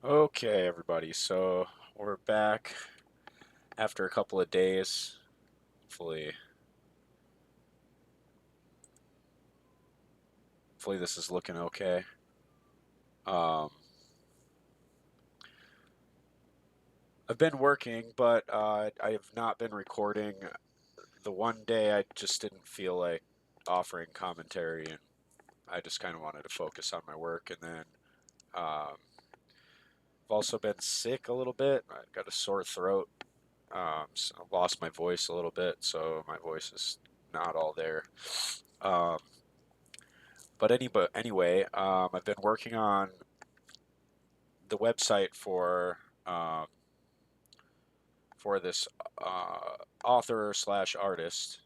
Okay, everybody, so we're back after a couple of days. Hopefully this is looking okay. Um, I've been working, but I have not been recording. The one day I just didn't feel like offering commentary, and I just kind of wanted to focus on my work. And then I've also been sick a little bit. I got a sore throat. So I lost my voice a little bit, so my voice is not all there. Um, but anyway, I've been working on the website um, for this author slash artist,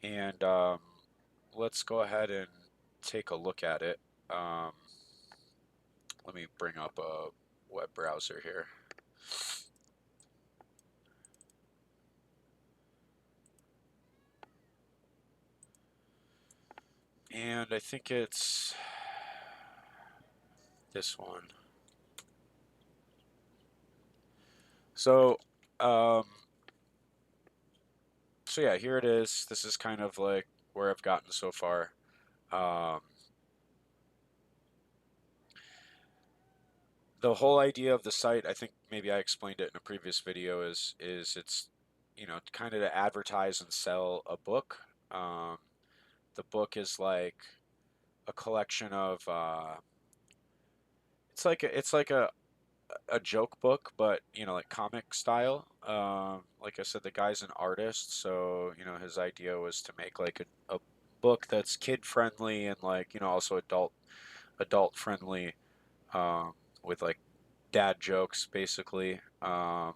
and let's go ahead and take a look at it. Um, Let me bring up a web browser here, and I think it's this one. So, um, so yeah, here it is. This is kind of like where I've gotten so far. Um, the whole idea of the site, I think maybe I explained it in a previous video, is it's kind of to advertise and sell a book. Um, the book is like a collection of it's like a joke book, but like comic style. Like I said, the guy's an artist, so his idea was to make like a book that's kid friendly and like also adult friendly, um, with like dad jokes basically. You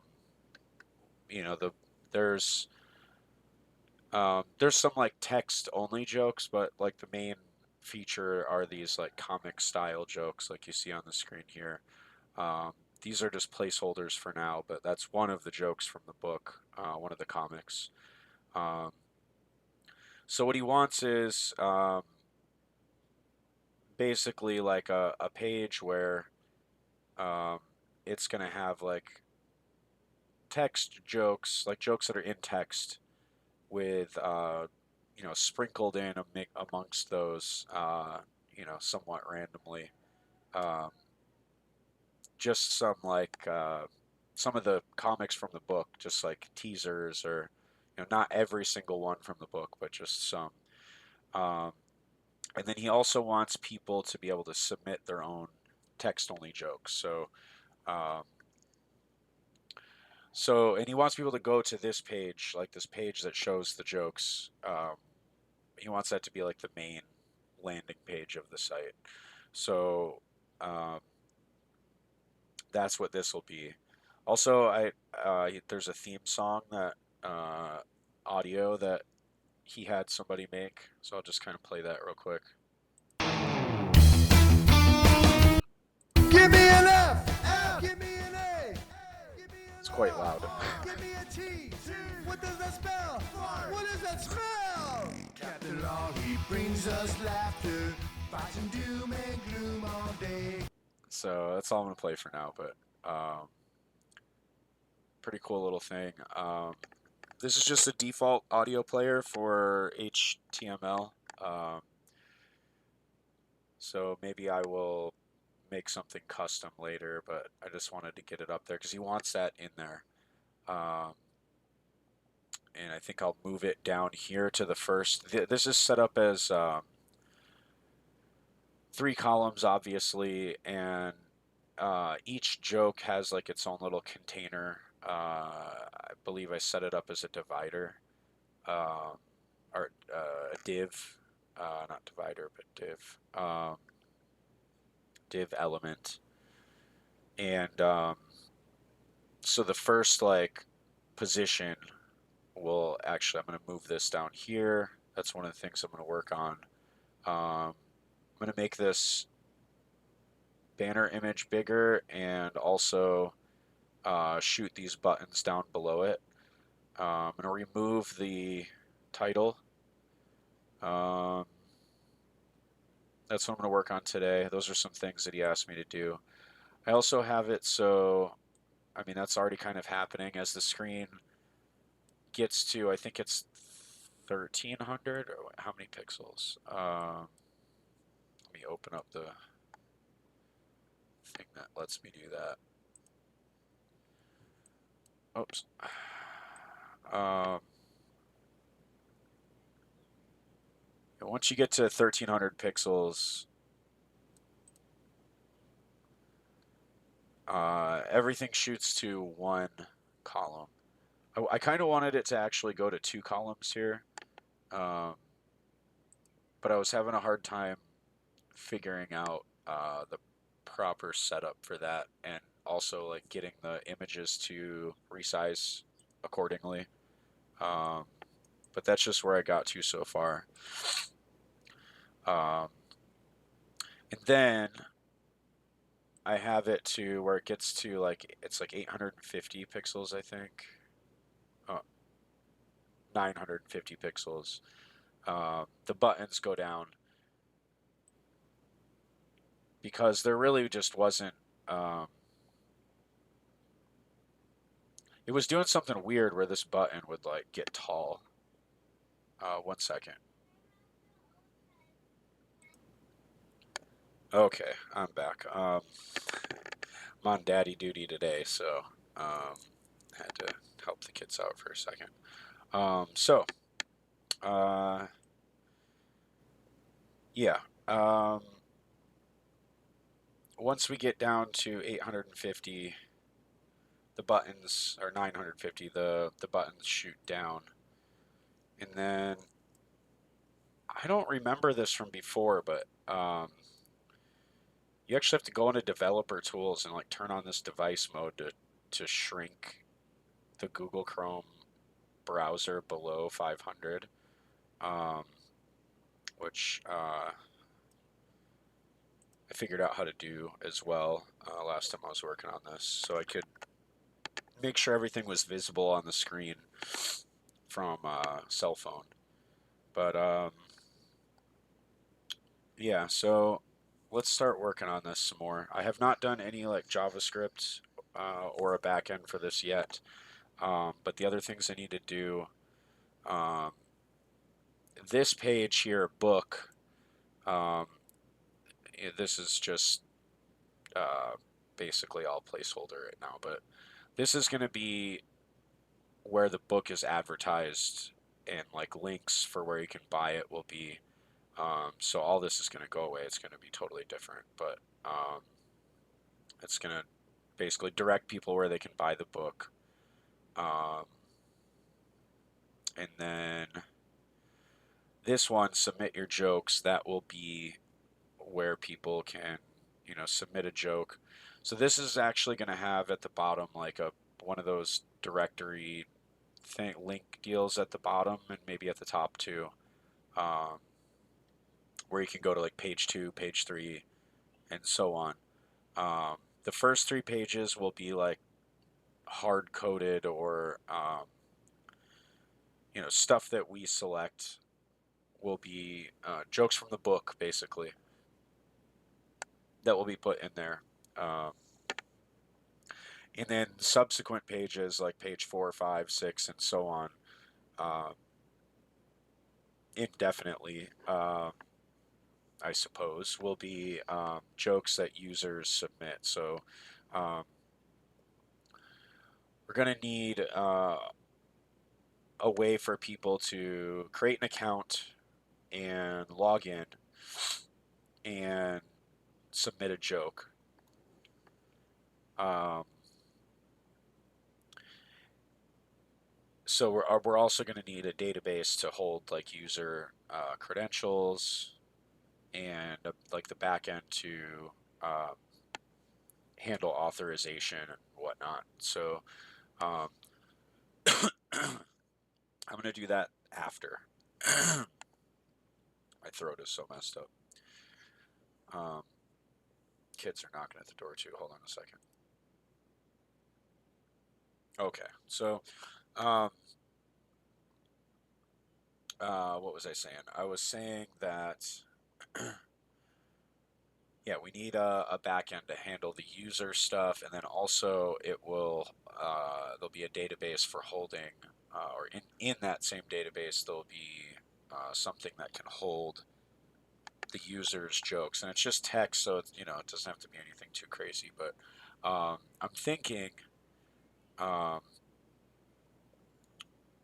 know the there's there's some like text only jokes, but like the main feature are these like comic style jokes like you see on the screen here. Um, these are just placeholders for now, but that's one of the jokes from the book, one of the comics. Um, so what he wants is basically like a page where um, it's going to have like text jokes, like jokes that are in text with sprinkled in amongst those somewhat randomly, um, just some of the comics from the book, just like teasers, or not every single one from the book, but just some. um, and then he also wants people to be able to submit their own text only jokes. Um, and he wants people to go to this page, like this page that shows the jokes. He wants that to be like the main landing page of the site. So um, that's what this will be. Also, there's a theme song that uh, audio that he had somebody make, so I'll just kind of play that real quick. Give me an F, F. Give me an A. Give me It's an quite R. loud. R. Give me a T. T. What does that spell? Fart. What does that smell? Captain Law, he brings us laughter, fighting doom and gloom all day. So that's all I'm gonna play for now, but pretty cool little thing. This is just a default audio player for HTML. Um, so maybe I will make something custom later, but I just wanted to get it up there because he wants that in there. Um, and I think I'll move it down here to the first. This is set up as three columns, obviously, and each joke has like its own little container. I believe I set it up as a divider, um, or a div, not divider, but div element. And so the first like position will actually, I'm going to move this down here. That's one of the things I'm going to work on. I'm going to make this banner image bigger and also shoot these buttons down below it. I'm going to remove the title. Um, that's what I'm going to work on today. Those are some things that he asked me to do. I also have it so, I mean, that's already kind of happening as the screen gets to, I think it's 1300, or how many pixels? Let me open up the thing that lets me do that. Oops. Um, Once you get to 1300 pixels, everything shoots to one column. I kind of wanted it to actually go to two columns here, um, but I was having a hard time figuring out the proper setup for that, and also like getting the images to resize accordingly. Um, but that's just where I got to so far. Um, and then I have it to where it gets to like it's like 850 pixels, I think. 950 pixels. The buttons go down because there really just wasn't. Um, it was doing something weird where this button would like get tall. 1 second. Okay, I'm back. I'm on daddy duty today, so um, had to help the kids out for a second. So uh, yeah. Once we get down to 850, the buttons or 950, the buttons shoot down, and then I don't remember this from before, but you actually have to go into developer tools and like turn on this device mode to shrink the Google Chrome browser below 500, um, which I figured out how to do as well last time I was working on this, so I could make sure everything was visible on the screen from cell phone. But yeah, so let's start working on this some more. I have not done any like JavaScript or a backend for this yet, but the other things I need to do, um, this page here, book, um, this is just uh, basically all placeholder right now, but this is going to be where the book is advertised, and like links for where you can buy it will be. So all this is going to go away. It's going to be totally different, but it's going to basically direct people where they can buy the book. Um, and then this one, submit your jokes, that will be where people can, submit a joke. So this is actually going to have at the bottom like a one of those directory thing link deals at the bottom and maybe at the top too, um, where you can go to like page 2, page 3, and so on. The first 3 pages will be like hard coded or stuff that we select will be jokes from the book basically that will be put in there. Um, and then subsequent pages like page 4, 5, 6, and so on, uh, indefinitely, I suppose, will be jokes that users submit. So um, we're going to need a way for people to create an account and log in and submit a joke. Um, so we're also going to need a database to hold like user credentials and like the backend to um, handle authorization and whatnot. So um, I'm going to do that after. My throat is so messed up. Um, Kids are knocking at the door too. Hold on a second. Okay, so um, what was I saying? I was saying that yeah, we need a backend to handle the user stuff, and then also it will there'll be a database for holding, or in that same database there'll be something that can hold the user's jokes, and it's just text, so it's, it doesn't have to be anything too crazy. But I'm thinking um,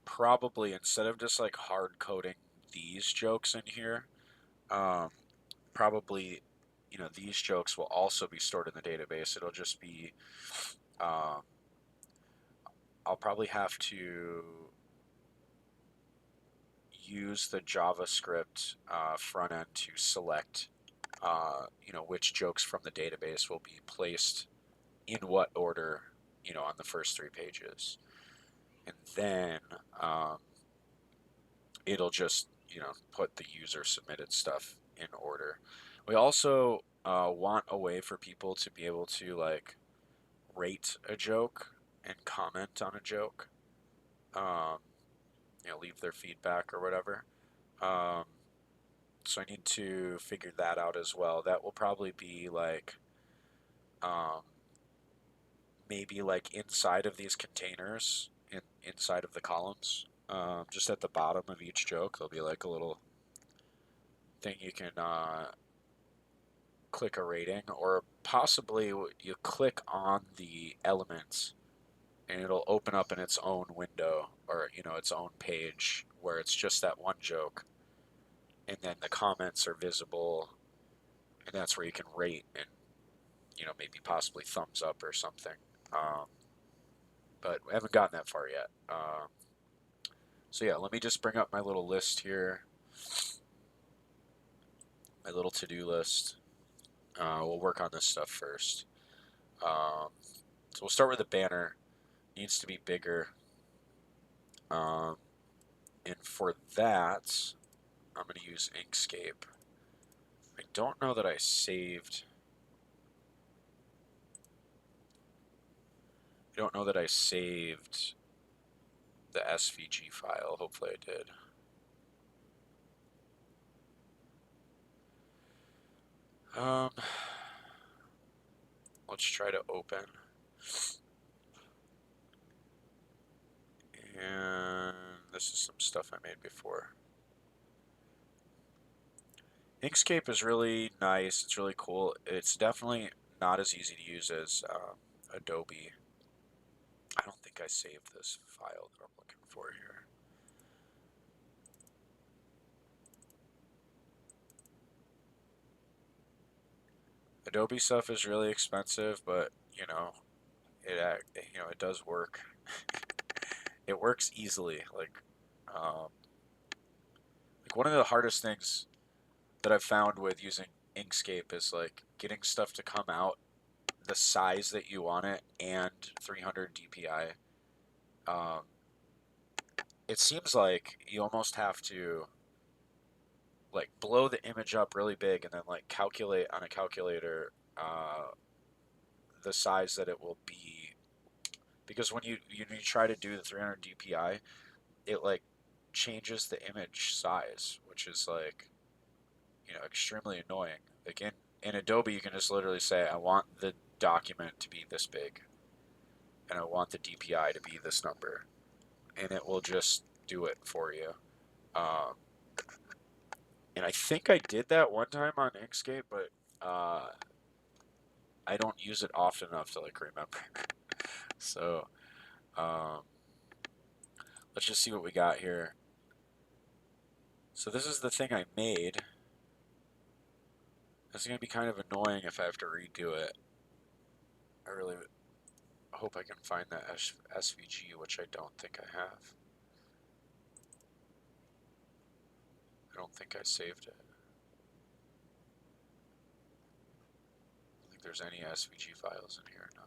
probably instead of just like hard coding these jokes in here, um, probably these jokes will also be stored in the database. It'll just be um, I'll probably have to use the JavaScript front end to select which jokes from the database will be placed in what order on the first three pages, and then um, it'll just put the user submitted stuff in order. We also want a way for people to be able to like rate a joke and comment on a joke, um, leave their feedback or whatever. Um, so I need to figure that out as well. That will probably be like um, maybe like inside of these containers, inside of the columns, just at the bottom of each joke, there'll be like a little thing you can click a rating, or possibly you click on the elements and it'll open up in its own window, or its own page where it's just that one joke, and then the comments are visible, and that's where you can rate and maybe possibly thumbs up or something. Um, but we haven't gotten that far yet. So yeah, let me just bring up my little list here, my little to-do list. We'll work on this stuff first. Um, so we'll start with the banner. Needs to be bigger. Um, and for that, I'm going to use Inkscape. I don't know that I saved. I don't know that I saved the SVG file. Hopefully I did. Um, let's try to open. And this is some stuff I made before. Inkscape is really nice. It's really cool. It's definitely not as easy to use as Adobe. I don't think I saved this file that I'm looking for here. Adobe stuff is really expensive, but it does work. It works easily. Um, like one of the hardest things that I've found with using Inkscape is like getting stuff to come out the size that you want it and 300 DPI. Um, it seems like you almost have to like blow the image up really big and then like calculate on a calculator the size that it will be, because when you try to do the 300 DPI, it like changes the image size, which is like extremely annoying. Like in Adobe, you can just literally say, I want the document to be this big, and I want the DPI to be this number, and it will just do it for you. Um, and I think I did that one time on Inkscape, but I don't use it often enough to like remember. So um, let's just see what we got here. So this is the thing I made. This is gonna be kind of annoying if I have to redo it. I really hope I can find that SVG, which I don't think I have. I don't think I saved it. I don't think there's any SVG files in here. No.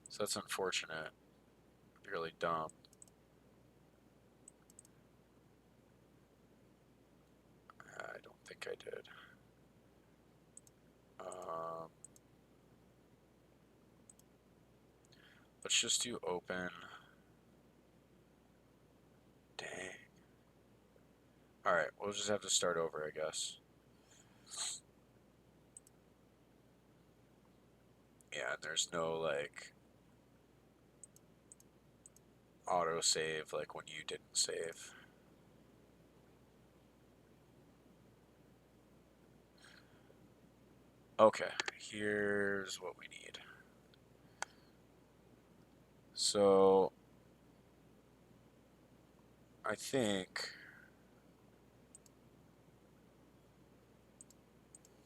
So that's unfortunate. Really dumb. I don't think I did. Um, let's just do open. Dang. All right, we'll just have to start over, I guess. Yeah, and there's no like auto save like when you didn't save. Okay, here's what we need. So I think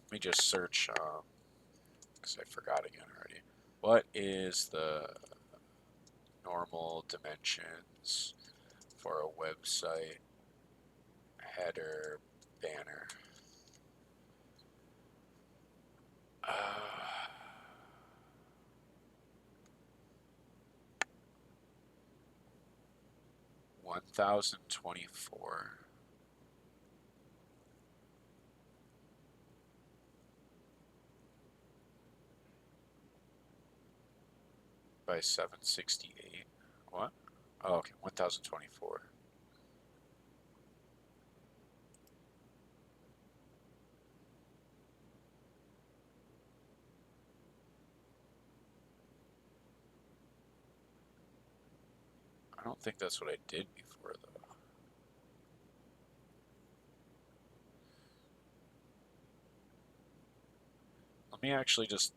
let me just search because I forgot again already. What is the normal dimensions for a website header banner? 1024 by 768. What? Oh, okay, 1024. I don't think that's what I did before, though. Let me actually just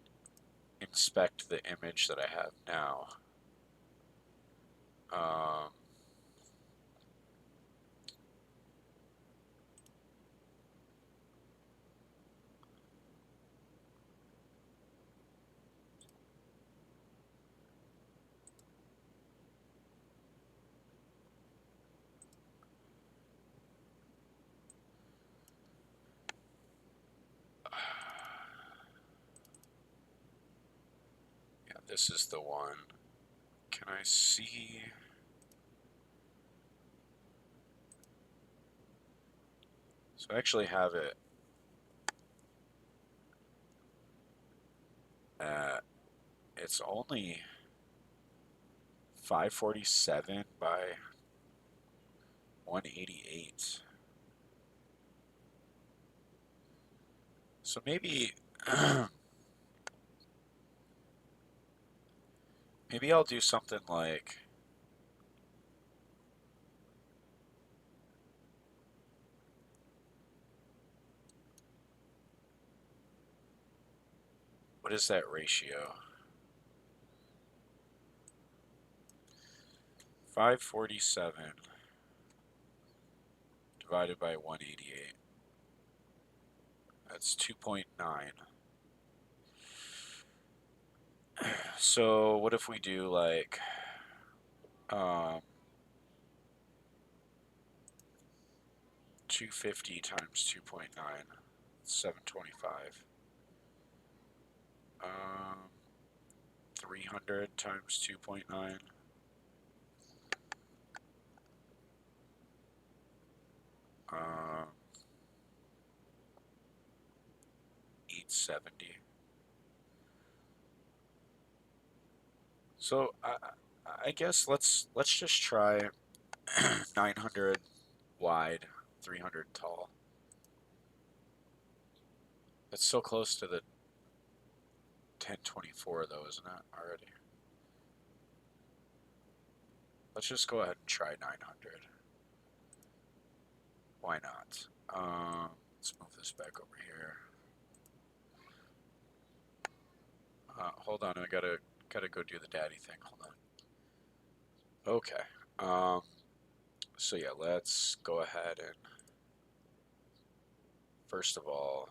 inspect the image that I have now. Um, yeah, this is the one. Can I see? So I actually have it at, it's only 547 by 188. So maybe, maybe I'll do something like, what is that ratio? 547 divided by 188. That's 2.9. So what if we do like um, 250 times 2.9, 725. 300 times 2.9, 870. So I guess let's just try 900 wide, 300 tall. It's so close to the 1024 though, isn't it already? Let's just go ahead and try 900. Why not? Let's move this back over here. Hold on, I gotta go do the daddy thing. Hold on. Okay. Um, so yeah, let's go ahead and first of all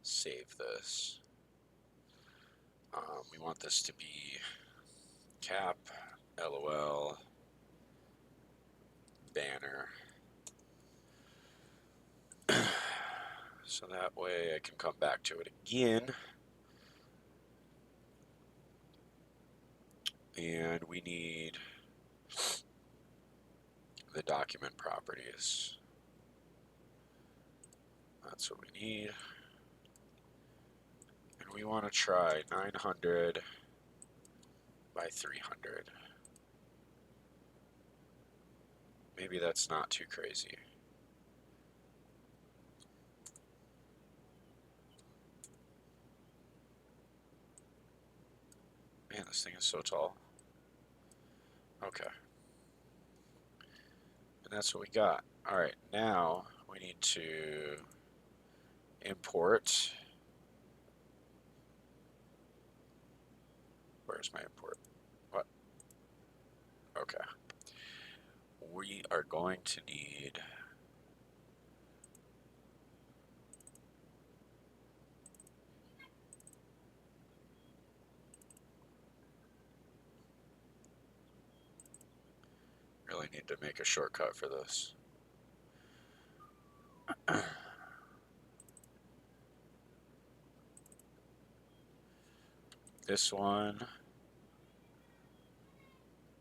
save this. We want this to be cap, LOL, banner. So that way I can come back to it again. And we need the document properties. That's what we need. And we want to try 900 by 300. maybe that's not too crazy. Man, this thing is so tall. Okay. And that's what we got. All right, now we need to import. Where's my import? What? Okay. We are going to need really need to make a shortcut for this. This one.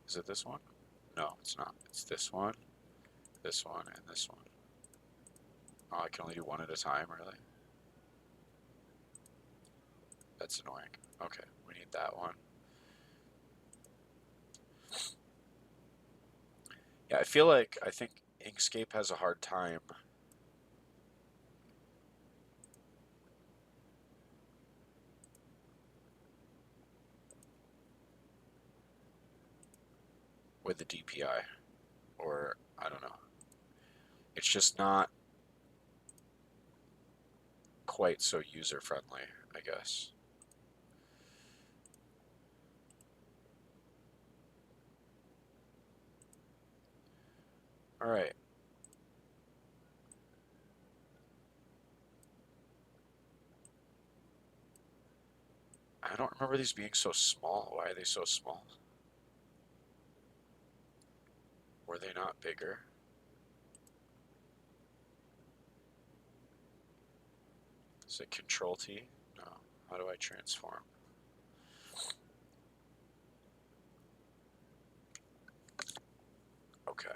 Is it this one? No, it's not. It's this one, and this one. Oh, I can only do one at a time, really? That's annoying. Okay, we need that one. Yeah, I think Inkscape has a hard time with the DPI, or I don't know. It's just not quite so user friendly, I guess. All right. I don't remember these being so small. Why are they so small? Were they not bigger? Is it Control T? No. How do I transform? Okay.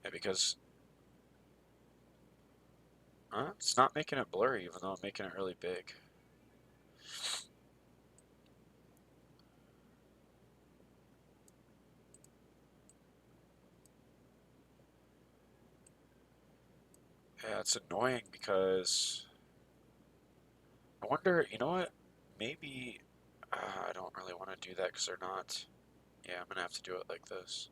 Yeah, because it's not making it blurry, even though I'm making it really big. Yeah, it's annoying because I wonder, you know what? Maybe I don't really want to do that because they're not. Yeah, I'm gonna have to do it like this.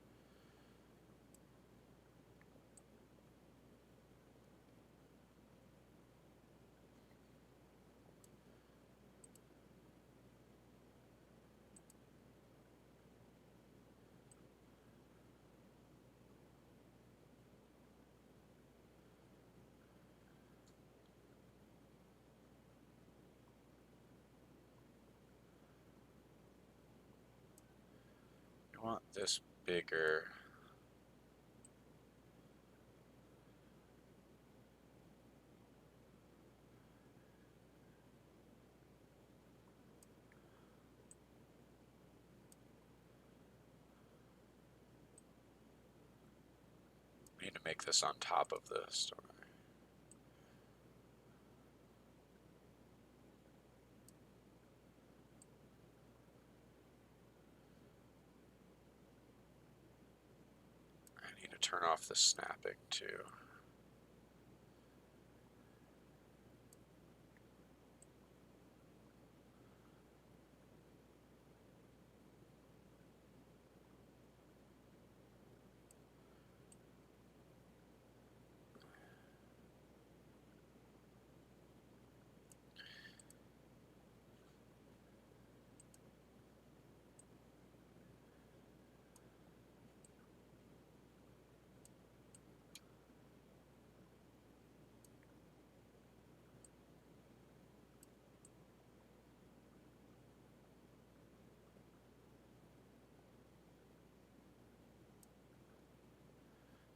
You want this bigger. We need to make this on top of this, don't I? I need to turn off the snapping too.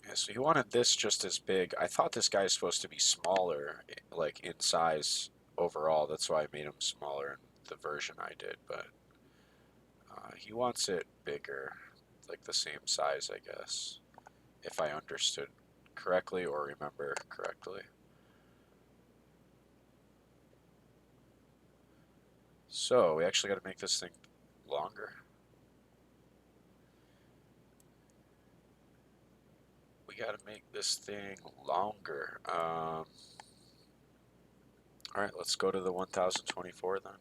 Yeah, so you wanted this just as big. I thought this guy is supposed to be smaller, like in size overall. That's why I made him smaller in the version I did, but he wants it bigger, like the same size, I guess, if I understood correctly or remember correctly. So we actually got to make this thing longer. gotta make this thing longer. All right, let's go to the 1024 then.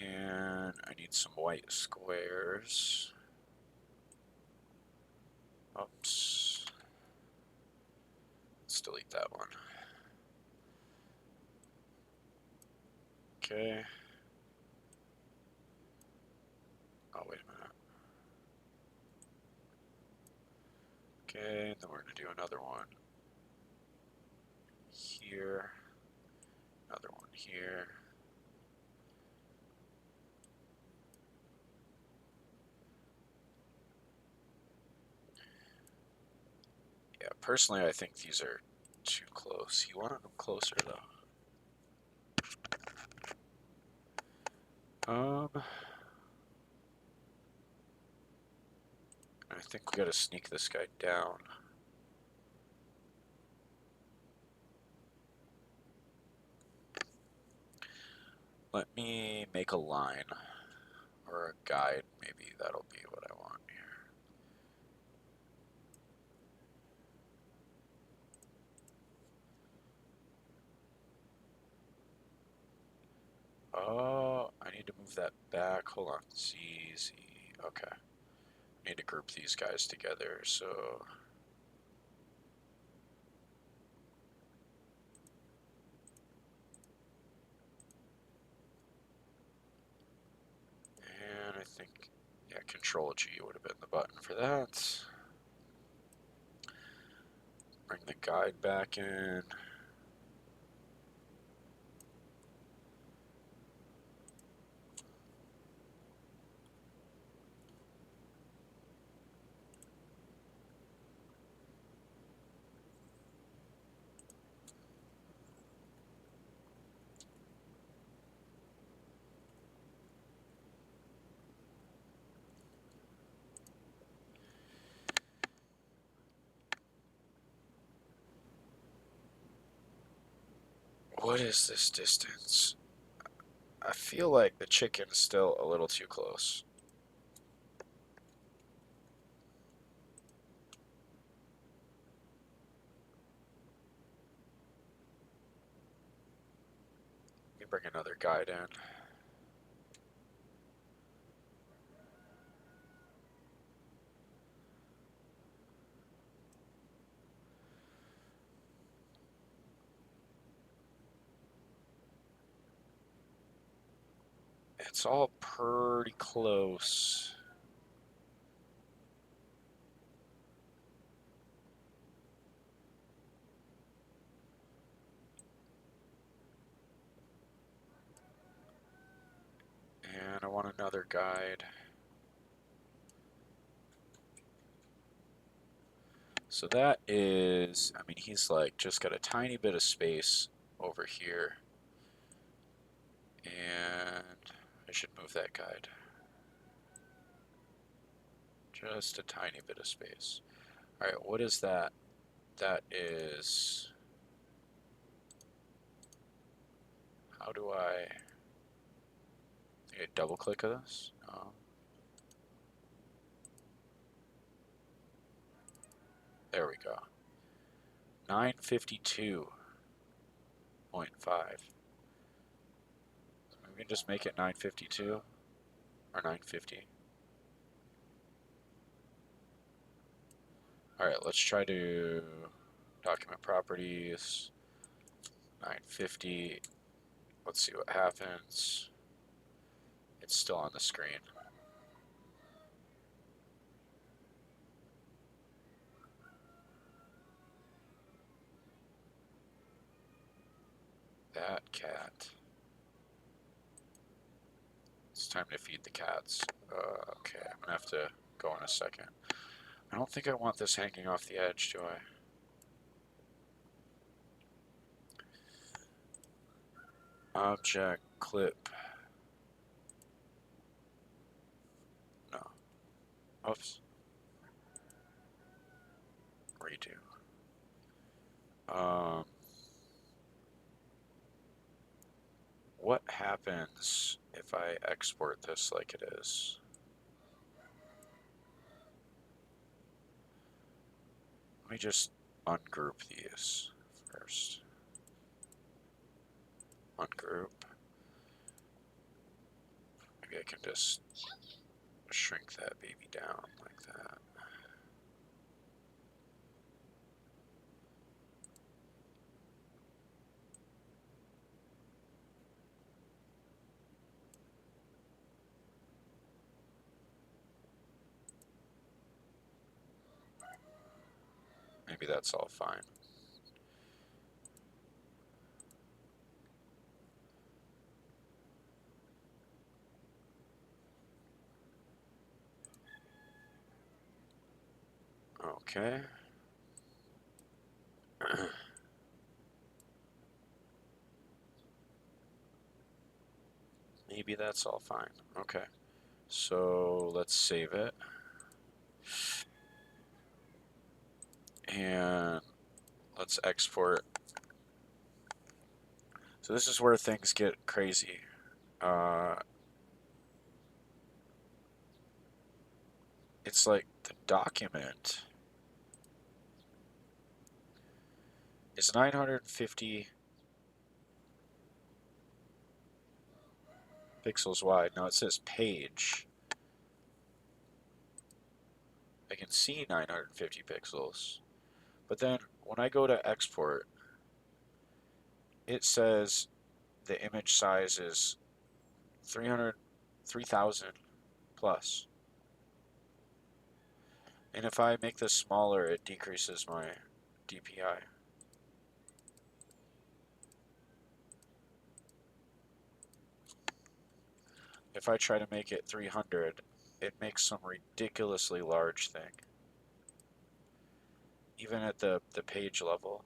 And I need some white squares. Oops. Let's delete that one. Okay. Oh, wait a minute. Okay, and then we're going to do another one here. Another one here. Yeah, personally, I think these are too close. You want them closer, though. I think we got to sneak this guy down. Let me make a line or a guide. Maybe that'll be what I want here. Oh, I need to move that back. Hold on. Z, Z. Okay. I need to group these guys together. So, and I think, yeah, Control G would have been the button for that. Bring the guide back in. What is this distance? I feel like the chicken is still a little too close. Let me bring another guide in. It's all pretty close. And I want another guide. So that is, I mean, he's like just got a tiny bit of space over here. And I should move that guide. Just a tiny bit of space. All right, what is that? That is, how do I double click this? Oh, there we go. 952.5. We can just make it 952 or 950. All right, let's try to document properties, 950. Let's see what happens. It's still on the screen. That cat. It's time to feed the cats. Okay, I'm gonna have to go in a second. I don't think I want this hanging off the edge, do I? Object clip. No. Oops. Redo. Um, what happens if I export this like it is? Let me just ungroup these first. Ungroup. Maybe I can just shrink that baby down like that. Maybe that's all fine. Okay. Maybe that's all fine. Okay. So let's save it. And let's export. So this is where things get crazy. It's like the document is 950 pixels wide. Now it says page. I can see 950 pixels. But then when I go to export, it says the image size is 3,000 plus. And if I make this smaller, it decreases my DPI. If I try to make it 300, it makes some ridiculously large thing. Even at the page level.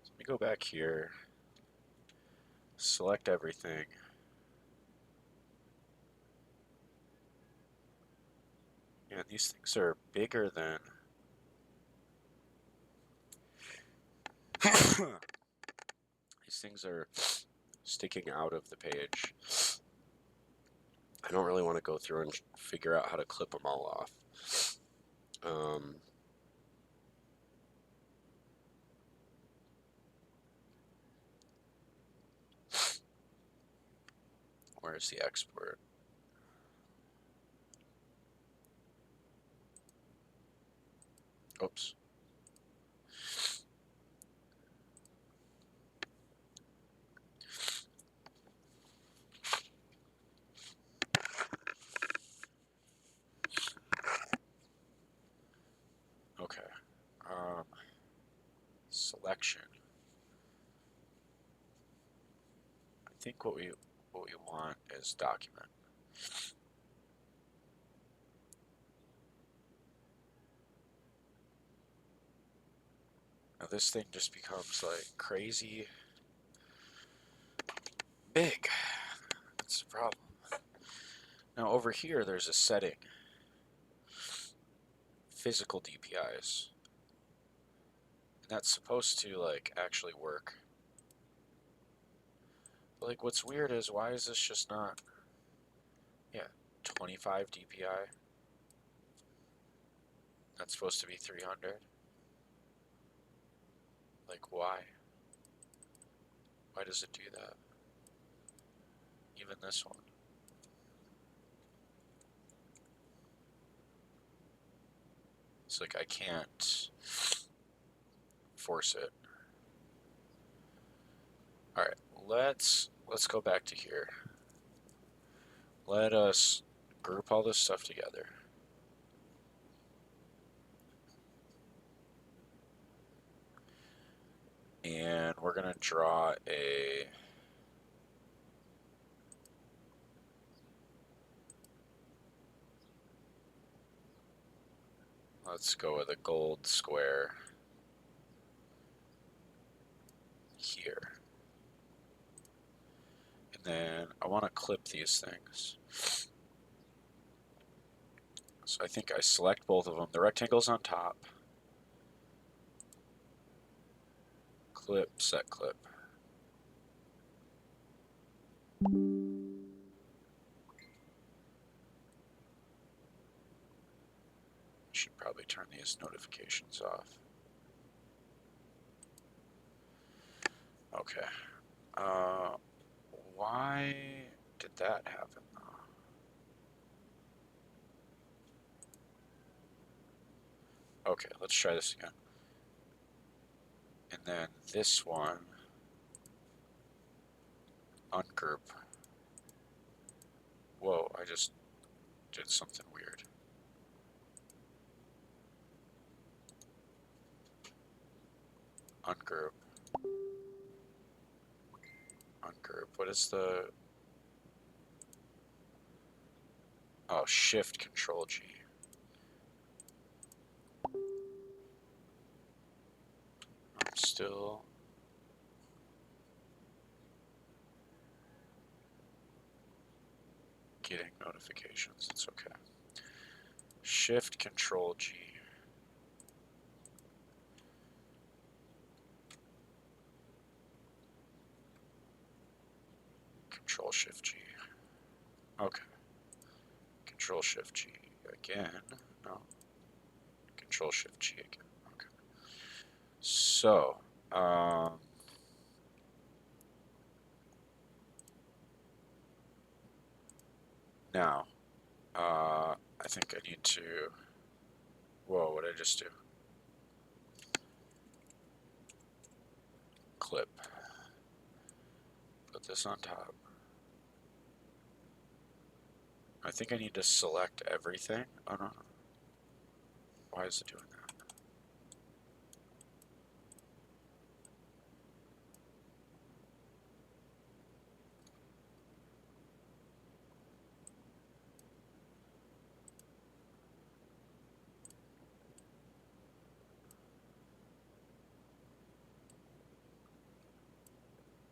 So let me go back here, select everything. Yeah, these things are bigger than these things are sticking out of the page. I don't really want to go through and figure out how to clip them all off. Where's the export? Oops. Okay. Selection. I think what we want is document. Now this thing just becomes like crazy big. That's the problem. Now over here there's a setting. Physical DPIs. And that's supposed to like actually work. But like what's weird is why is this just not 25 DPI? That's supposed to be 300. Like why? Why does it do that? Even this one. It's like I can't force it. Alright, let's go back to here. Let us group all this stuff together. And we're going to draw a let's go with a gold square here. And then I want to clip these things. So I think I select both of them. The rectangle's on top. Clip, set clip. Should probably turn these notifications off. Okay. Why did that happen though? Okay, let's try this again. And then this one, ungroup. Whoa, I just did something weird. Ungroup. Ungroup. What is the... Oh, Shift Control G. I'm still... getting notifications. It's okay. Shift Control G. Control Shift G. Okay. Control Shift G again. No. Control Shift G again. Okay. So, now, I think I need to. Whoa, what did I just do? Clip. Put this on top. I think I need to select everything. Oh no. Why is it doing that?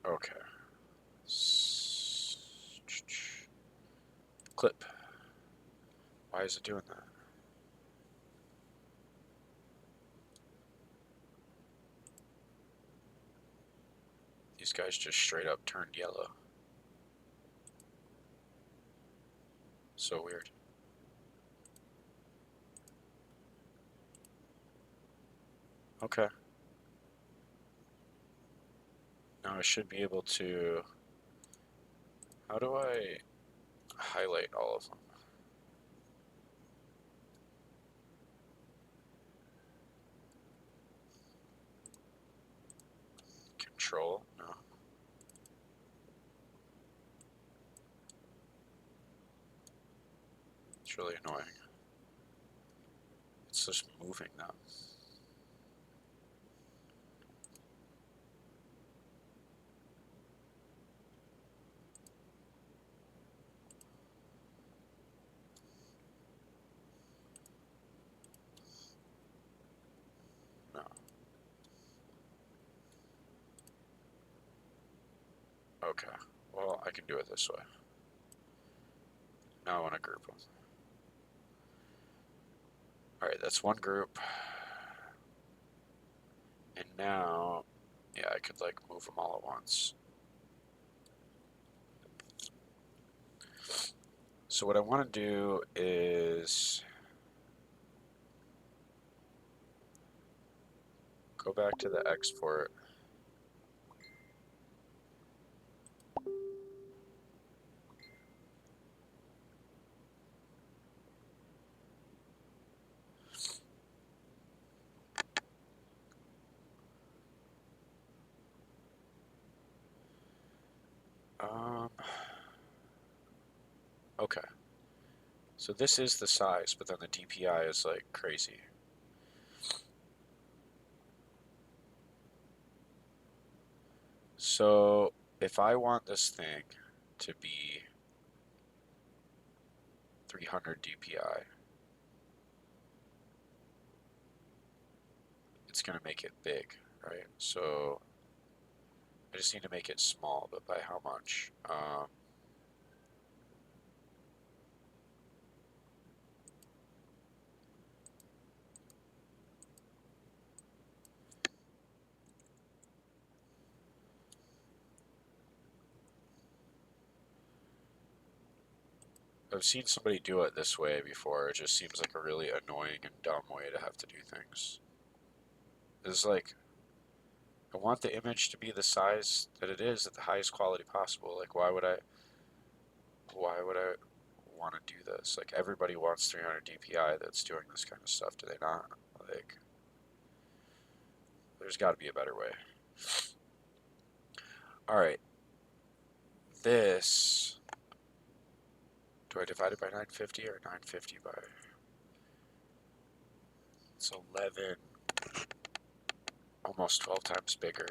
Okay. Clip. Why is it doing that? These guys just straight up turned yellow. So weird. Okay. Now I should be able to... How do I highlight all of them? Control? No. It's really annoying. It's just moving them. No. Okay. Well, I can do it this way. Now I want to group them. Alright, that's one group. And now, yeah, I could like move them all at once. So what I want to do is go back to the export. Um, okay. So this is the size, but then the DPI is like crazy. So if I want this thing to be 300 DPI, it's going to make it big, right? So I just need to make it small, but by how much? I've seen somebody do it this way before. It just seems like a really annoying and dumb way to have to do things. It's like, I want the image to be the size that it is at the highest quality possible. Like, why would I want to do this? Like, everybody wants 300 DPI that's doing this kind of stuff, do they not? Like, there's got to be a better way. All right, this, do I divide it by 950 or 950 by, it's 11, almost 12 times bigger.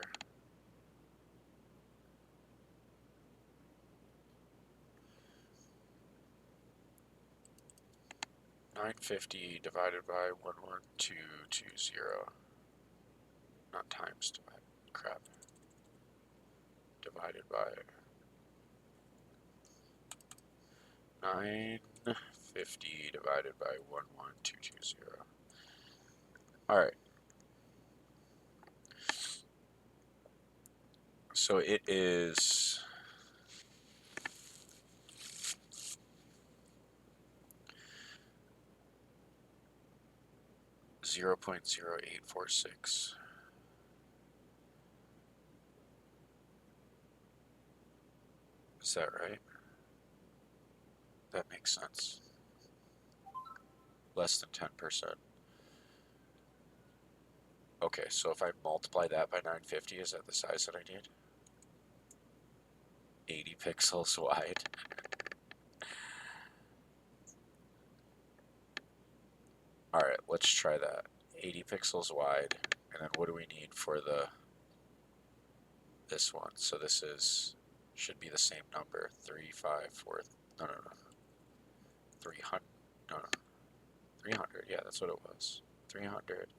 950 divided by 11220. Not times, divide, crap. Divided by 950 divided by 11220. Alright, so it is 0.0846. Is that right? That makes sense. Less than 10%. Okay, so if I multiply that by 950, is that the size that I need? 80 pixels wide. Alright, let's try that. 80 pixels wide. And then what do we need for this one? So this should be the same number. 354. No, no, no. 300. No, no. 300. Yeah, that's what it was. 300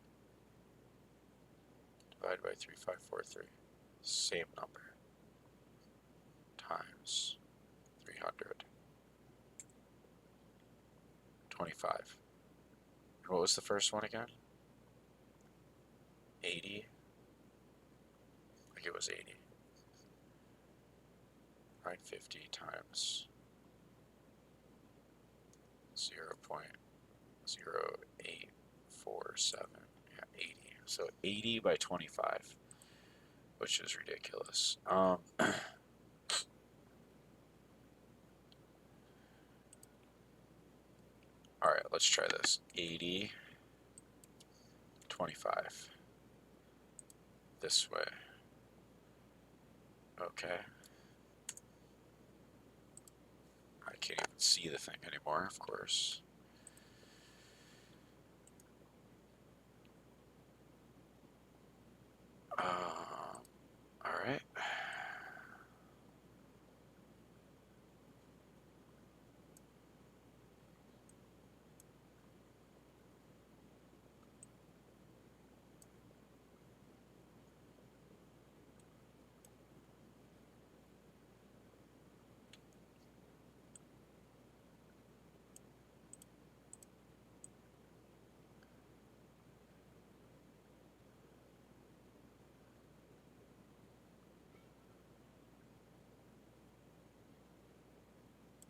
divided by 3543. Same number. Times 300. 25. And what was the first one again? 80. I think it was 80. 950 times 0.0847. Yeah, 80. So 80 by 25, which is ridiculous. Alright, let's try this. 80, 25. This way. Okay. I can't even see the thing anymore, of course. Alright.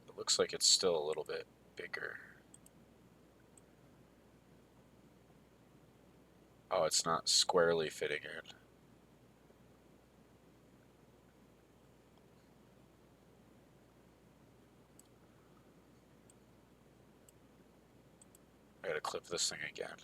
It looks like it's still a little bit bigger. Oh, it's not squarely fitting in. I gotta clip this thing again.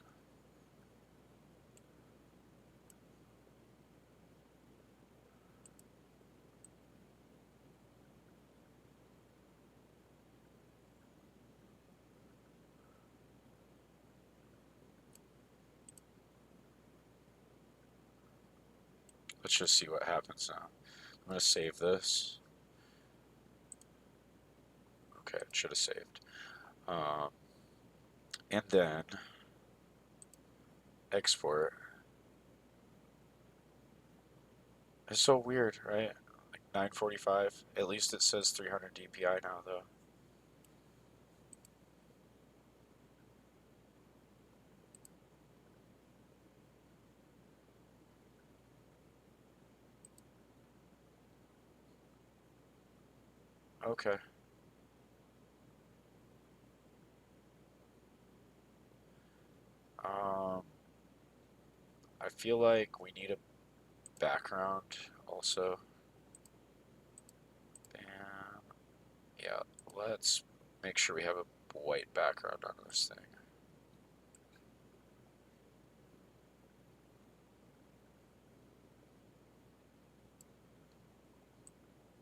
let's just see what happens now. I'm gonna save this. Okay, it should have saved. Um, and then export. It's so weird, right? Like 945. At least it says 300 DPI now, though. Okay. Um, I feel like we need a background also. Bam. Yeah, let's make sure we have a white background on this thing.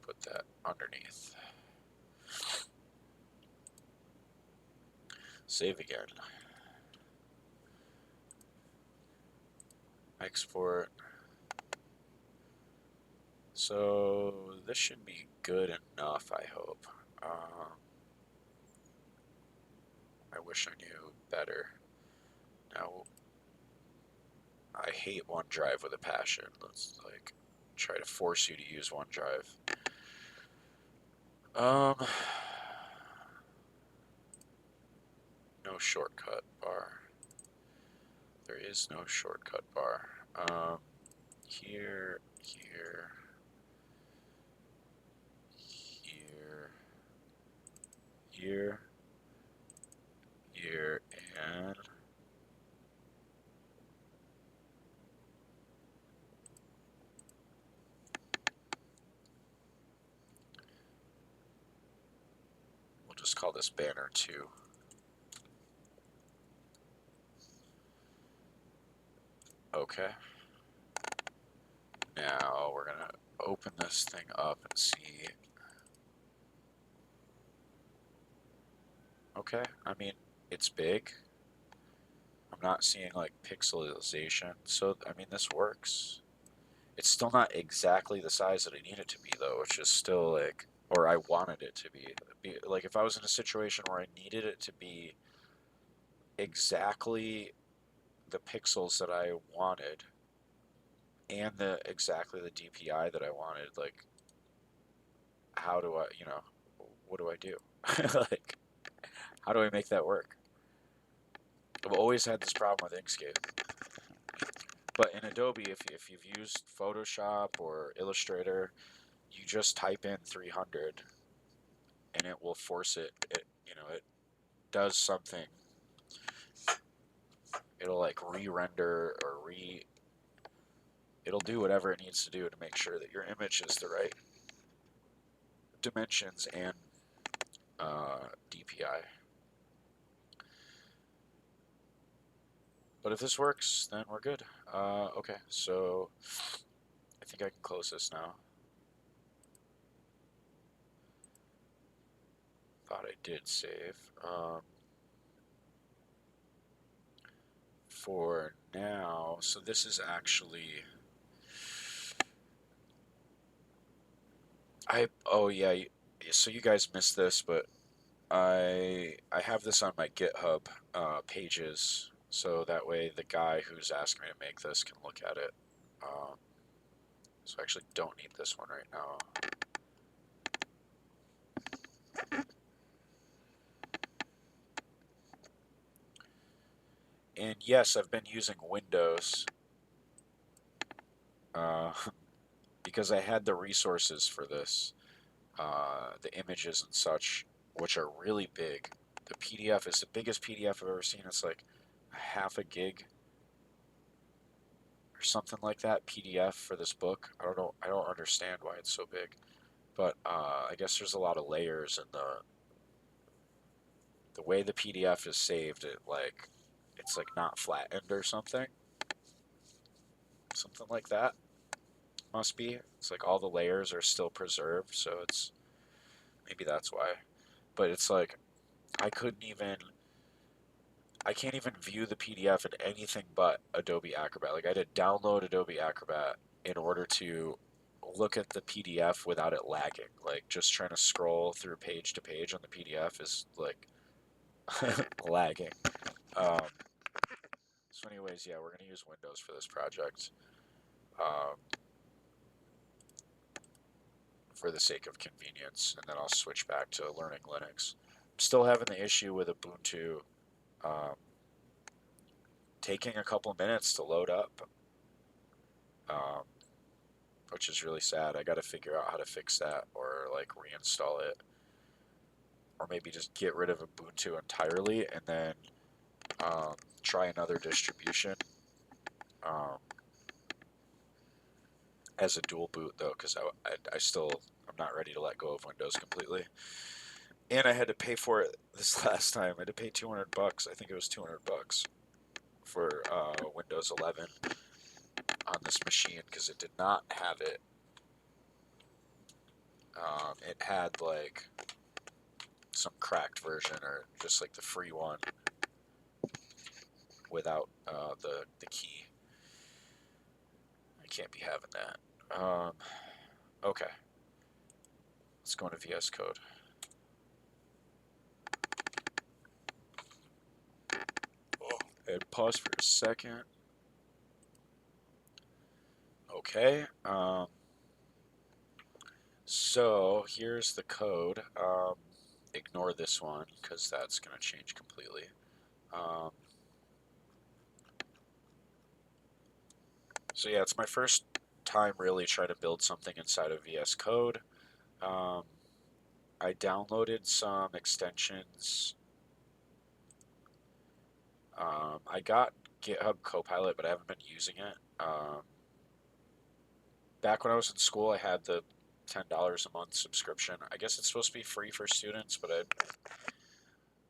Put that underneath. Save again. Export. So this should be good enough, I hope. I wish I knew better. Now, I hate OneDrive with a passion. Let's like try to force you to use OneDrive. Um, no shortcut bar. There is no shortcut bar. Here, here, here, here, here, and we'll just call this banner 2. Okay. Now we're gonna open this thing up and see. Okay, I mean, it's big. I'm not seeing like pixelization, so I mean, this works. It's still not exactly the size that I need it to be, though, which is still like, or I wanted it to be. Like, if I was in a situation where I needed it to be exactly the pixels that I wanted and exactly the DPI that I wanted, like, how do I, what do I do? Like, how do I make that work? I've always had this problem with Inkscape. But in Adobe, if you've used Photoshop or Illustrator, you just type in 300 and it will force it. It does something. It'll like re-render or it'll do whatever it needs to do to make sure that your image is the right dimensions and DPI. But if this works, then we're good. Okay, so I think I can close this now. Thought I did save. For now, so this is actually oh yeah, so you guys missed this, but I have this on my GitHub pages, so that way the guy who's asking me to make this can look at it. So I actually don't need this one right now. And yes, I've been using Windows uh, because I had the resources for this, the images and such, which are really big. The PDF is the biggest PDF I've ever seen. It's like half a gig or something like that PDF for this book. I don't know. I don't understand why it's so big, but I guess there's a lot of layers in the way the PDF is saved. It's like not flattened or something like that. Must be. It's like all the layers are still preserved, so it's maybe that's why. But it's like I couldn't even I can't even view the PDF in anything but Adobe Acrobat. Like I had to download Adobe Acrobat in order to look at the PDF without it lagging. Like just trying to scroll through page to page on the PDF is like lagging. Um, so, anyways, yeah, we're gonna use Windows for this project for the sake of convenience, and then I'll switch back to learning Linux. I'm still having the issue with Ubuntu um, taking a couple minutes to load up, um, which is really sad. I got to figure out how to fix that, or like reinstall it, or maybe just get rid of Ubuntu entirely and then try another distribution um, as a dual boot though, because I still I'm not ready to let go of Windows completely. And I had to pay for it this last time. I had to pay $200. I think it was $200 for Windows 11 on this machine because it did not have it. It had like some cracked version or just like the free one without the key. I can't be having that. Okay, let's go into VS Code. Oh, and pause for a second. Okay. So here's the code. Ignore this one because that's going to change completely. Um, so yeah, it's my first time really trying to build something inside of VS Code. Um, I downloaded some extensions. I got GitHub Copilot, but I haven't been using it. Back when I was in school, I had the $10 a month subscription. I guess it's supposed to be free for students, but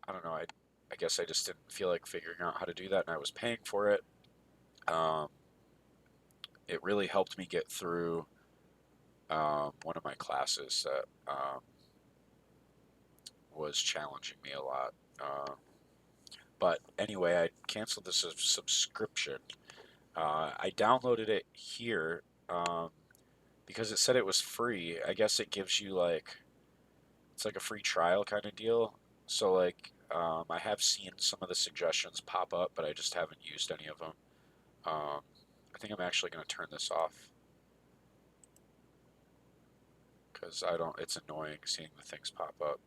I don't know. I guess I just didn't feel like figuring out how to do that, and I was paying for it. Um, it really helped me get through one of my classes that was challenging me a lot. But anyway, I canceled the subscription. I downloaded it here because it said it was free. I guess it gives you like it's like a free trial kind of deal. So like I have seen some of the suggestions pop up, but I just haven't used any of them. Um, I think I'm actually going to turn this off because I don't. It's annoying seeing the things pop up.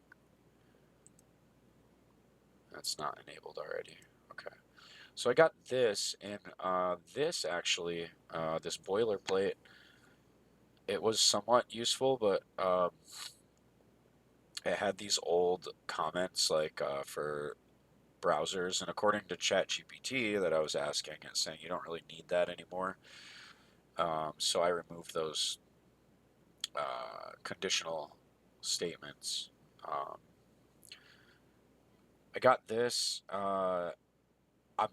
That's not enabled already. Okay. So I got this, and this actually, this boilerplate, it was somewhat useful, but it had these old comments like for browsers, and according to ChatGPT that I was asking, it's saying you don't really need that anymore. So I removed those conditional statements. Um, I got this. I'm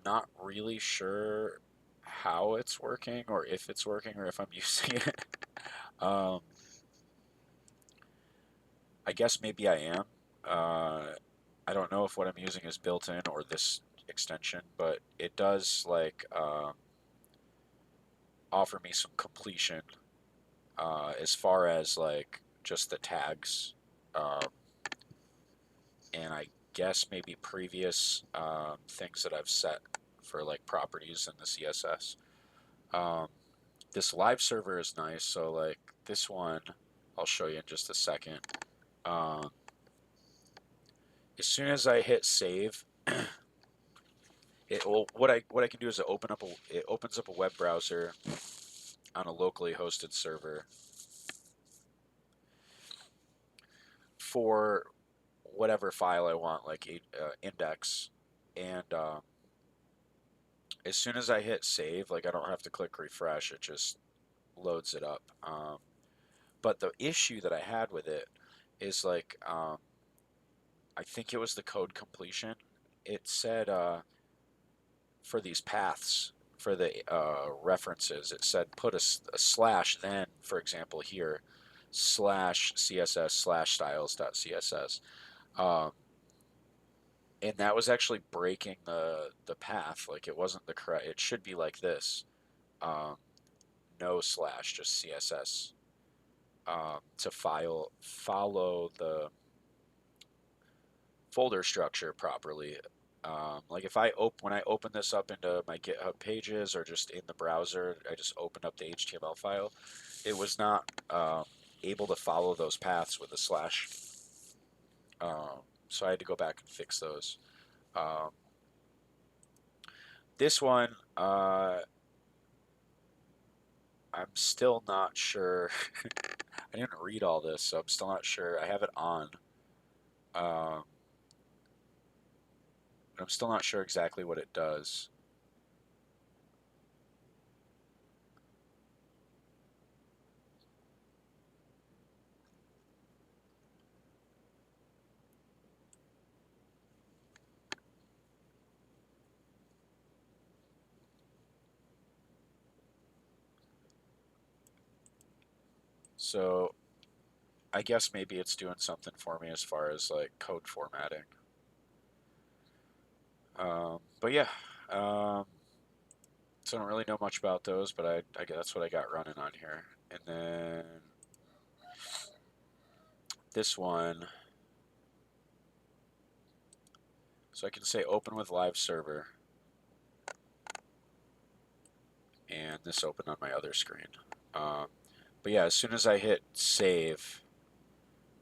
not really sure how it's working or if it's working or if I'm using it. Um, I guess maybe I am. I don't know if what I'm using is built in or this extension, but it does like offer me some completion as far as like just the tags, um, and I guess maybe previous things that I've set for like properties in the CSS. Um, this live server is nice, so like this one, I'll show you in just a second. Um, as soon as I hit save, it will what I can do is it opens up a web browser on a locally hosted server for whatever file I want, like index, and as soon as I hit save, like I don't have to click refresh; it just loads it up. But the issue that I had with it is like I think it was the code completion. It said for these paths for the references, it said put a slash then, for example, here slash css slash styles dot css, um, and that was actually breaking the path. Like it wasn't the correct. It should be like this. Um, no slash, just CSS, to follow the folder structure properly. Like if when I open this up into my GitHub pages or just in the browser, I just opened up the HTML file. It was not able to follow those paths with a slash, so I had to go back and fix those. Um, this one, I'm still not sure. I didn't read all this, so I'm still not sure. I have it on. Um, I'm still not sure exactly what it does. So I guess maybe it's doing something for me as far as like code formatting. But yeah, so I don't really know much about those, but I guess that's what I got running on here. And then this one, so I can say open with live server, and this opened on my other screen. Um, but yeah, as soon as I hit save,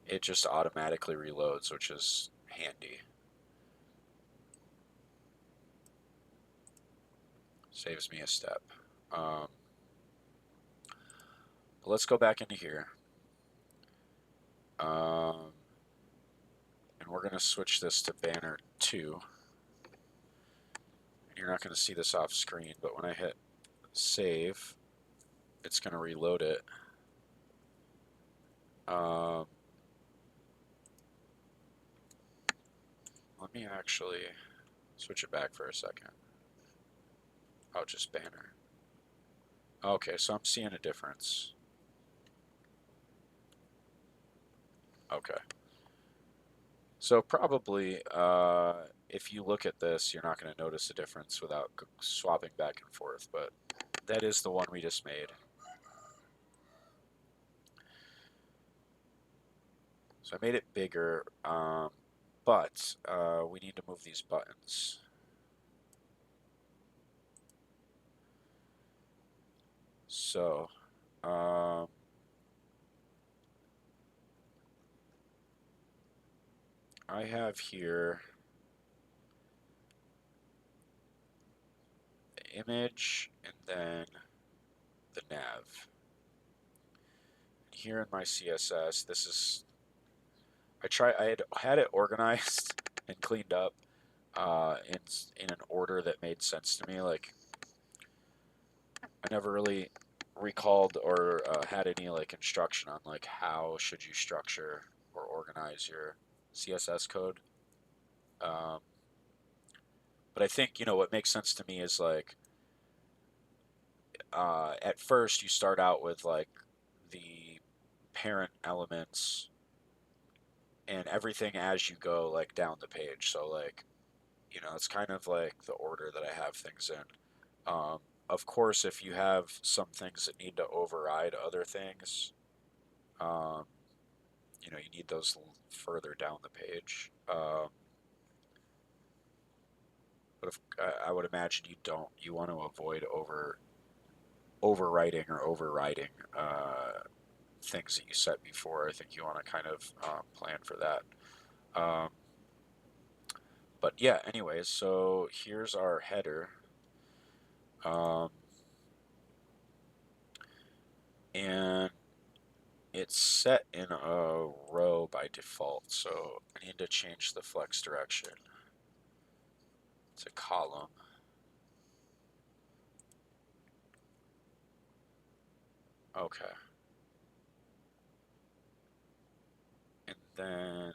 it just automatically reloads, which is handy. Saves me a step. Um, but let's go back into here. And we're going to switch this to banner 2. You're not going to see this off screen, but when I hit save, it's going to reload it. Um, let me actually switch it back for a second. Oh, just banner. Okay, so I'm seeing a difference. Okay. So probably, if you look at this, you're not going to notice a difference without swapping back and forth, but that is the one we just made. So I made it bigger, but we need to move these buttons. So, um, I have here the image and then the nav. Here in my CSS, this is I had it organized and cleaned up in an order that made sense to me. Like I never really recalled or had any like instruction on like how should you structure or organize your CSS code. Um, but I think what makes sense to me is like at first you start out with like the parent elements and everything as you go like down the page. So like it's kind of like the order that I have things in. Of course, if you have some things that need to override other things, um, you need those further down the page. But if, I would imagine you don't. You want to avoid overwriting or overriding things that you set before. I think you want to kind of plan for that. Um, but yeah, anyways, so here's our header. Um, and it's set in a row by default, so I need to change the flex direction to column. Okay. And then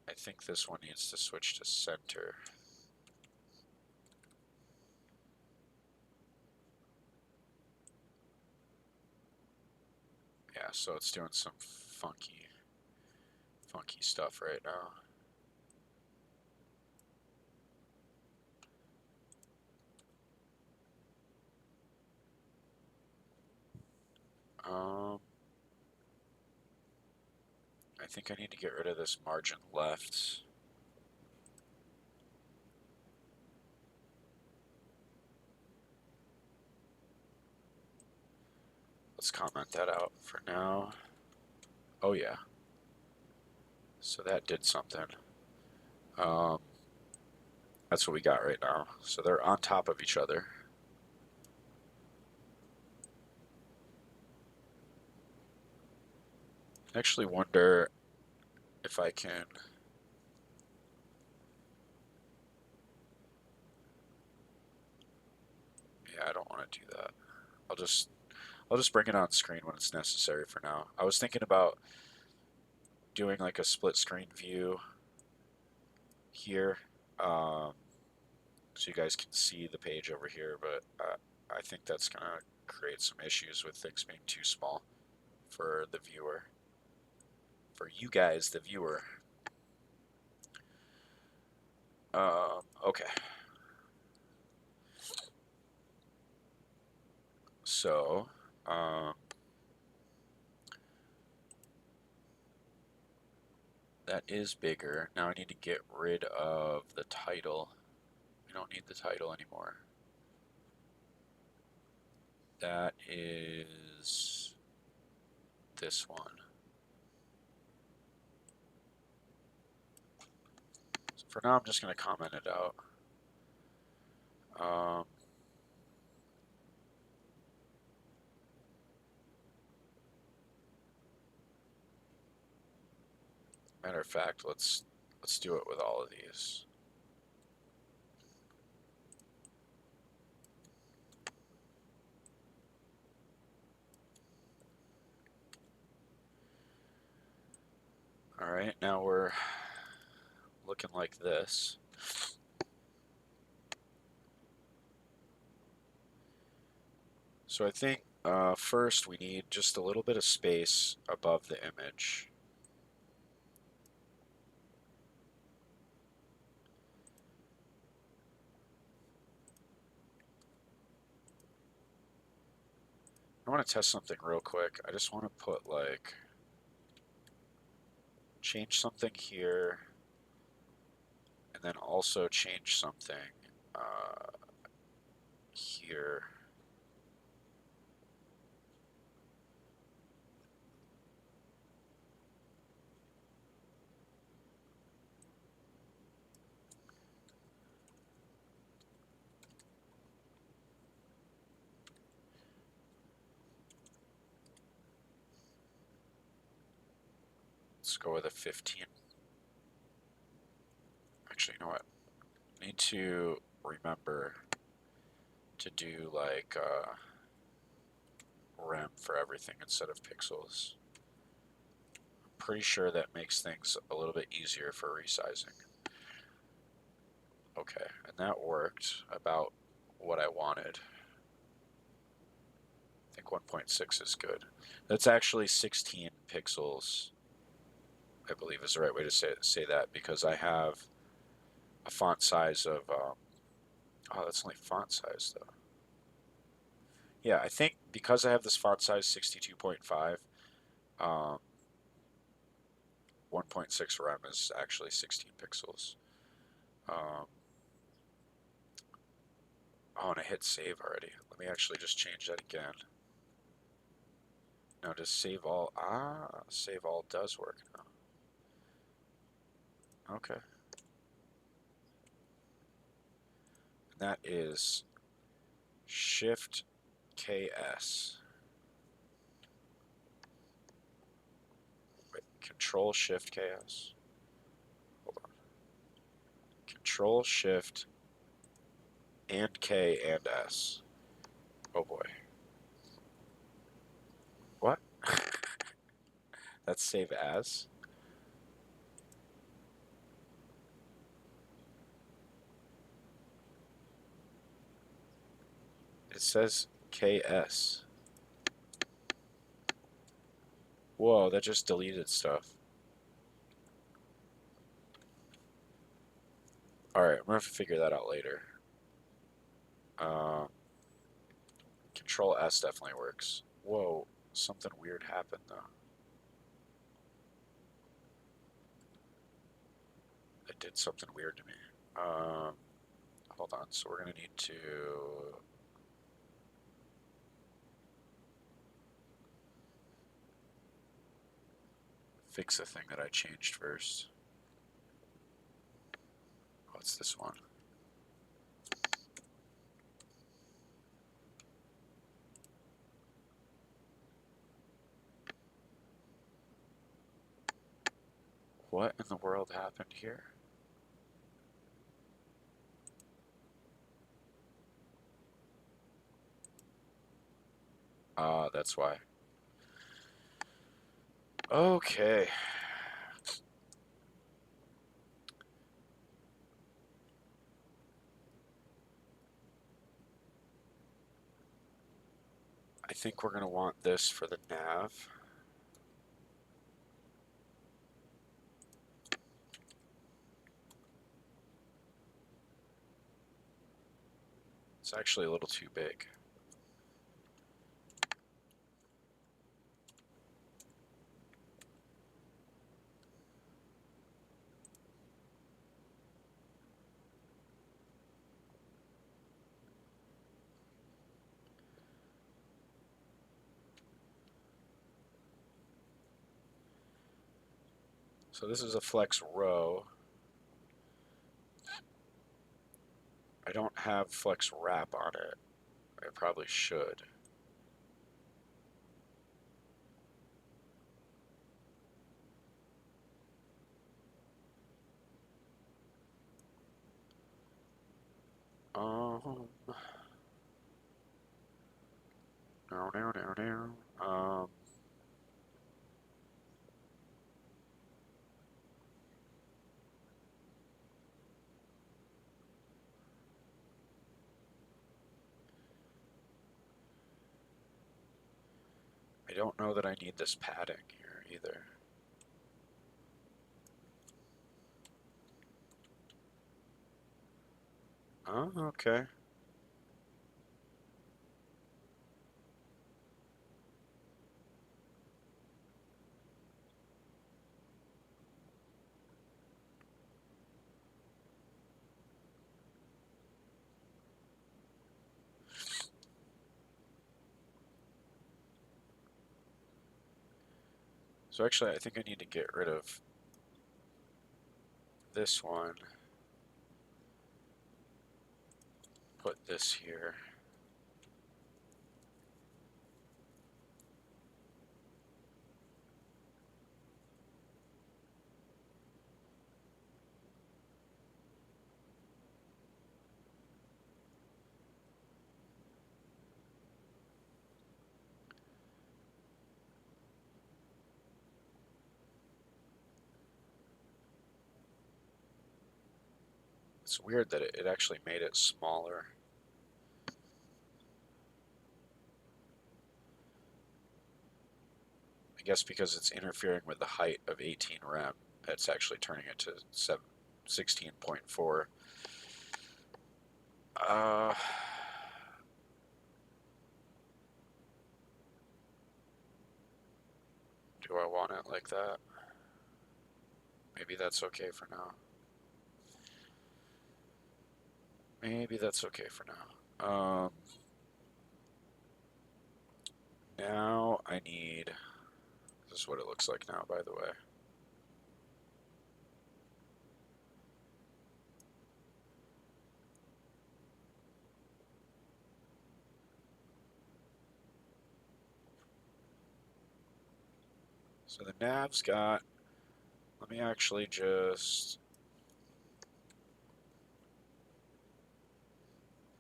I think this one needs to switch to center. Yeah, so it's doing some funky stuff right now. Um, I think I need to get rid of this margin left. Let's comment that out for now. Oh yeah, so that did something. Um, that's what we got right now. So they're on top of each other. I actually wonder if I can. Yeah, I don't want to do that. I'll just I'll just bring it on screen when it's necessary for now. I was thinking about doing like a split screen view here, um, so you guys can see the page over here, but I think that's gonna create some issues with things being too small for the viewer, for you guys, the viewer. Okay, so um, that is bigger. Now I need to get rid of the title. We don't need the title anymore. That is this one. So for now, I'm just going to comment it out. Um, Matter of fact, let's do it with all of these. All right, now we're looking like this. So I think first we need just a little bit of space above the image. I want to test something real quick. I just want to put like, change something here, and then also change something here. Let's go with a 15. Actually, you know what? I need to remember to do like rem for everything instead of pixels. I'm pretty sure that makes things a little bit easier for resizing. Okay, and that worked about what I wanted. I think 1.6 is good. That's actually 16 pixels, I believe is the right way to say that, because I have a font size of, oh, that's only font size though. Yeah, I think because I have this font size 62.5, 1.6 rem is actually 16 pixels. Um, oh, and I hit save already. Let me actually just change that again. Now, does save all? Ah, save all does work now. Okay. And that is Shift KS. Wait, Control Shift KS. Hold on. Control Shift and K and S. Oh boy. What? That's save as. It says KS. Whoa, that just deleted stuff. Alright, I'm gonna have to figure that out later. Um, Control S definitely works. Whoa. Something weird happened though. It did something weird to me. Um, Hold on. So we're gonna need to fix the thing that I changed first. What's this one? What in the world happened here? Ah, that's why. Okay. I think we're going to want this for the nav. It's actually a little too big. So this is a flex row. I don't have flex wrap on it. I probably should. Um, no. I don't know that I need this padding here either. Oh, okay. So actually, I think I need to get rid of this one. Put this here. It's weird that it actually made it smaller. I guess because it's interfering with the height of 18 rem, it's actually turning it to 16.4. Uh, do I want it like that? Maybe that's okay for now. Maybe that's okay for now. Now I need, this is what it looks like now, by the way. So the nav's got, let me actually just,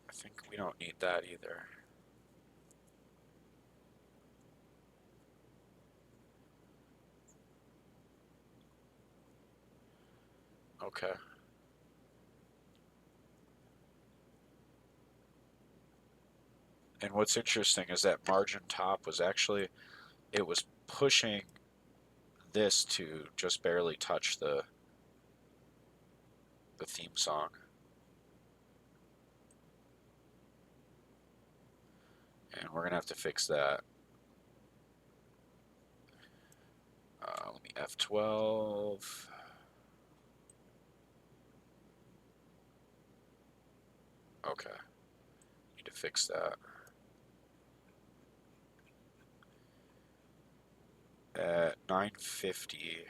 I think we don't need that either. Okay. And what's interesting is that margin top was actually, it was pushing this to just barely touch the theme song. And we're gonna have to fix that. Let me F12. Okay, need to fix that. At 950,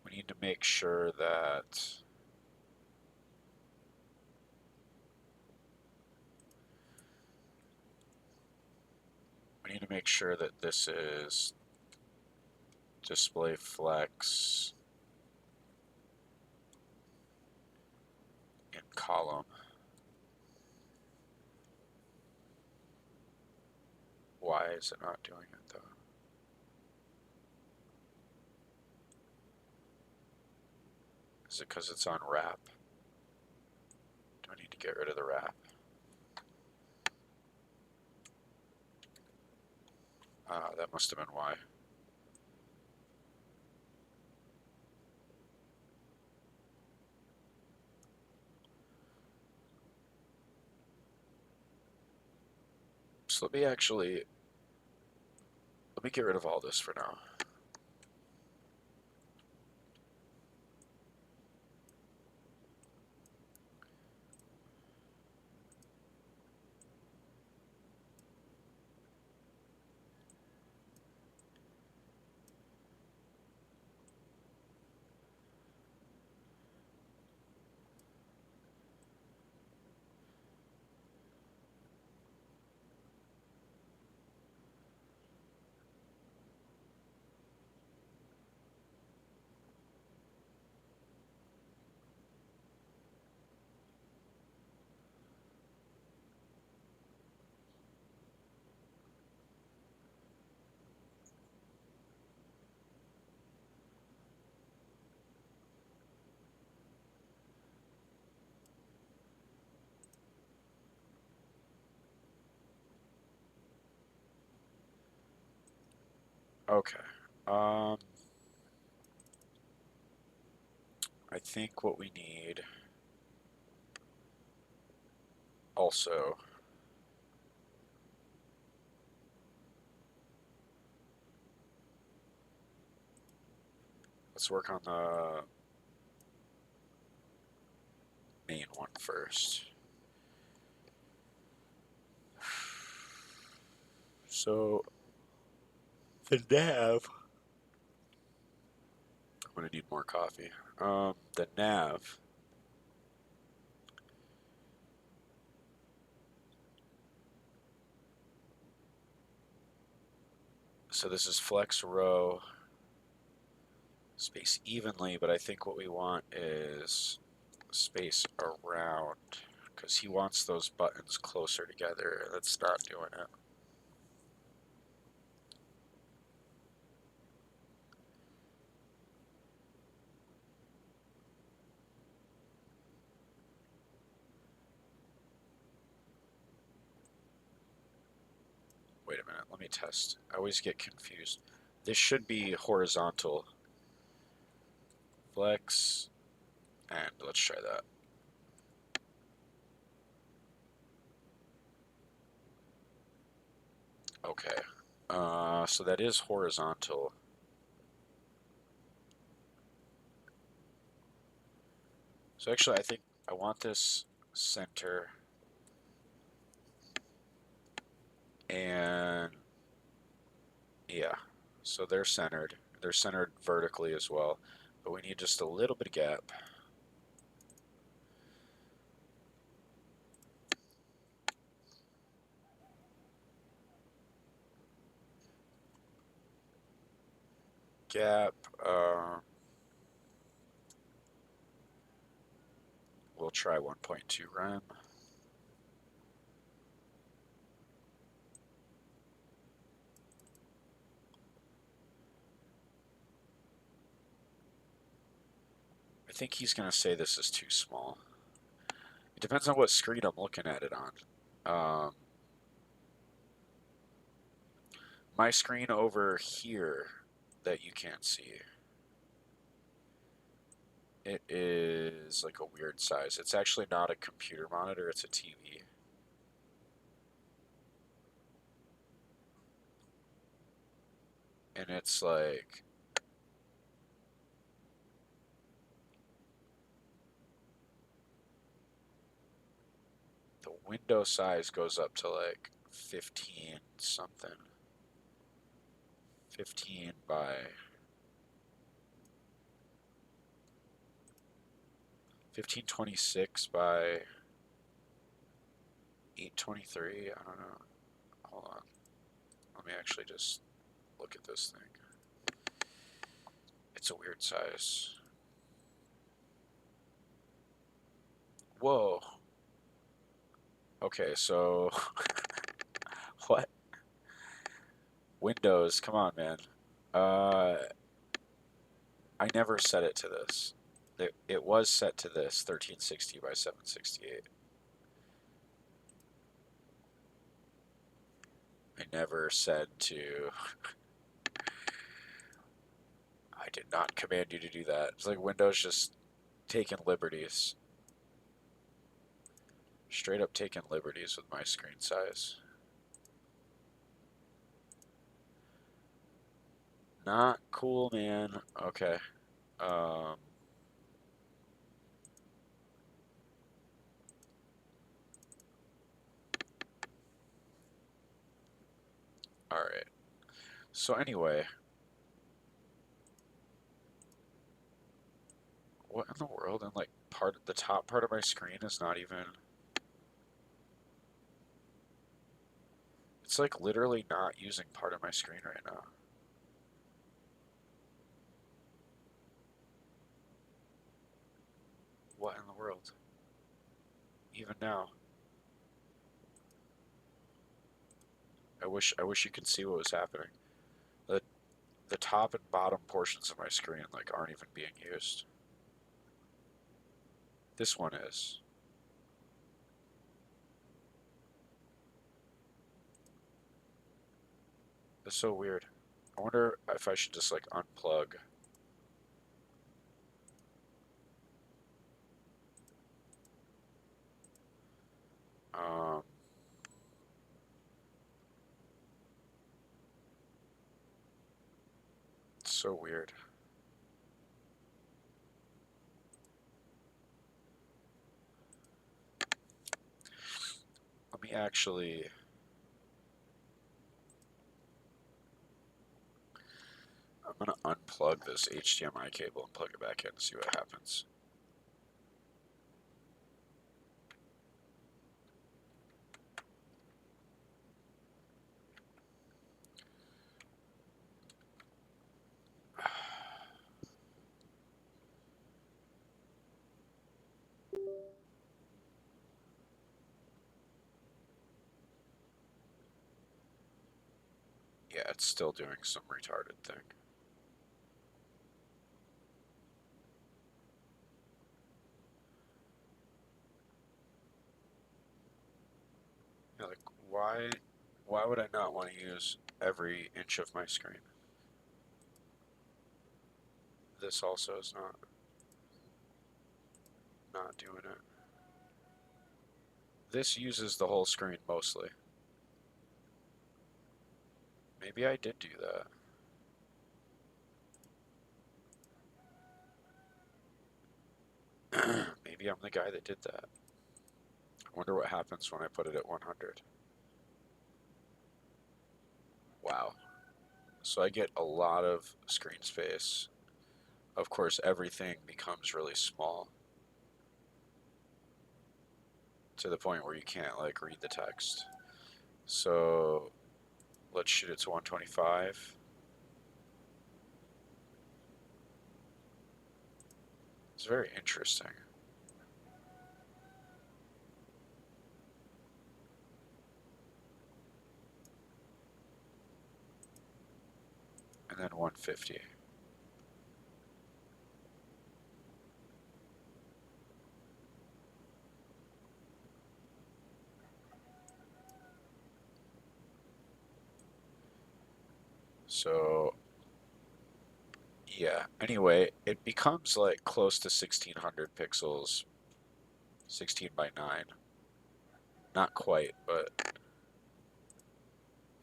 we need to make sure that this is display flex in column. Why is it not doing it though? Is it because it's on wrap? Do I need to get rid of the wrap? That must have been why. So let me get rid of all this for now. Okay. Um, I think what we need also, let's work on the main one first. So the nav, I'm gonna need more coffee. The nav, so this is flex row space evenly, but I think what we want is space around because he wants those buttons closer together. That's not doing it. Wait a minute, let me test. I always get confused. This should be horizontal. Flex, and let's try that. Okay. So that is horizontal. So actually, I think I want this center and yeah. So they're centered. They're centered vertically as well, but we need just a little bit of gap. Gap. We'll try 1.2 rem. I think he's going to say this is too small. It depends on what screen I'm looking at it on. My screen over here that you can't see It is like a weird size. It's actually not a computer monitor, it's a TV. And it's like the window size goes up to like 15 something. 15 by 1526 by 823. I don't know. Hold on. Let me actually just look at this thing. It's a weird size. Whoa. Okay, so what? Windows, come on, man. Uh, I never set it to this. It was set to this 1360 by 768. I never said to. I did not command you to do that. It's like Windows just taking liberties. Straight up taking liberties with my screen size. Not cool, man. Okay. Um, all right. So anyway, what in the world? And like the top part of my screen is not even. It's like literally not using part of my screen right now. What in the world? Even now. I wish you could see what was happening. The the top and bottom portions of my screen like aren't even being used. This one is. It's so weird. I wonder if I should just like unplug. Um, it's so weird. Let me actually. I'm gonna unplug this HDMI cable and plug it back in and see what happens. Yeah, it's still doing some retarded thing. Yeah, like why would I not want to use every inch of my screen? This also is not doing it. This uses the whole screen mostly. Maybe I did do that. Maybe I'm the guy that did that. I wonder what happens when I put it at 100. Wow. So I get a lot of screen space. Of course, everything becomes really small to the point where you can't like read the text. So let's shoot it to 125. It's very interesting. And then 150. So Yeah. Anyway, it becomes like close to 1600 pixels, 16 by 9. Not quite, but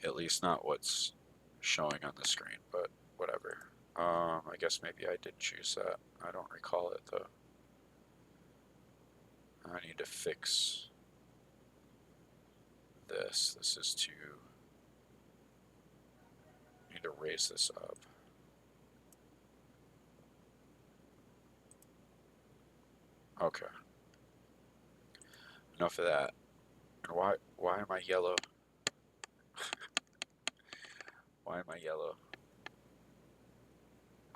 at least not what's showing on the screen, but whatever. I guess maybe I did choose that. I don't recall it though. I need to fix this. This is to need to raise this up. Okay. Enough of that. And why am I yellow? Why am I yellow?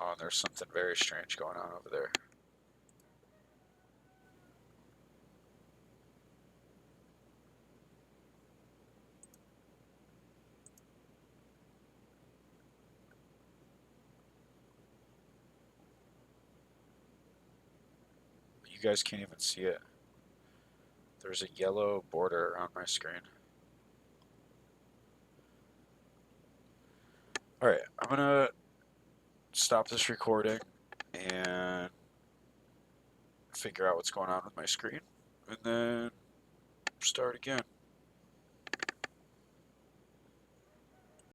Oh, there's something very strange going on over there. You guys can't even see it. There's a yellow border on my screen. Alright, I'm gonna stop this recording and figure out what's going on with my screen and then start again.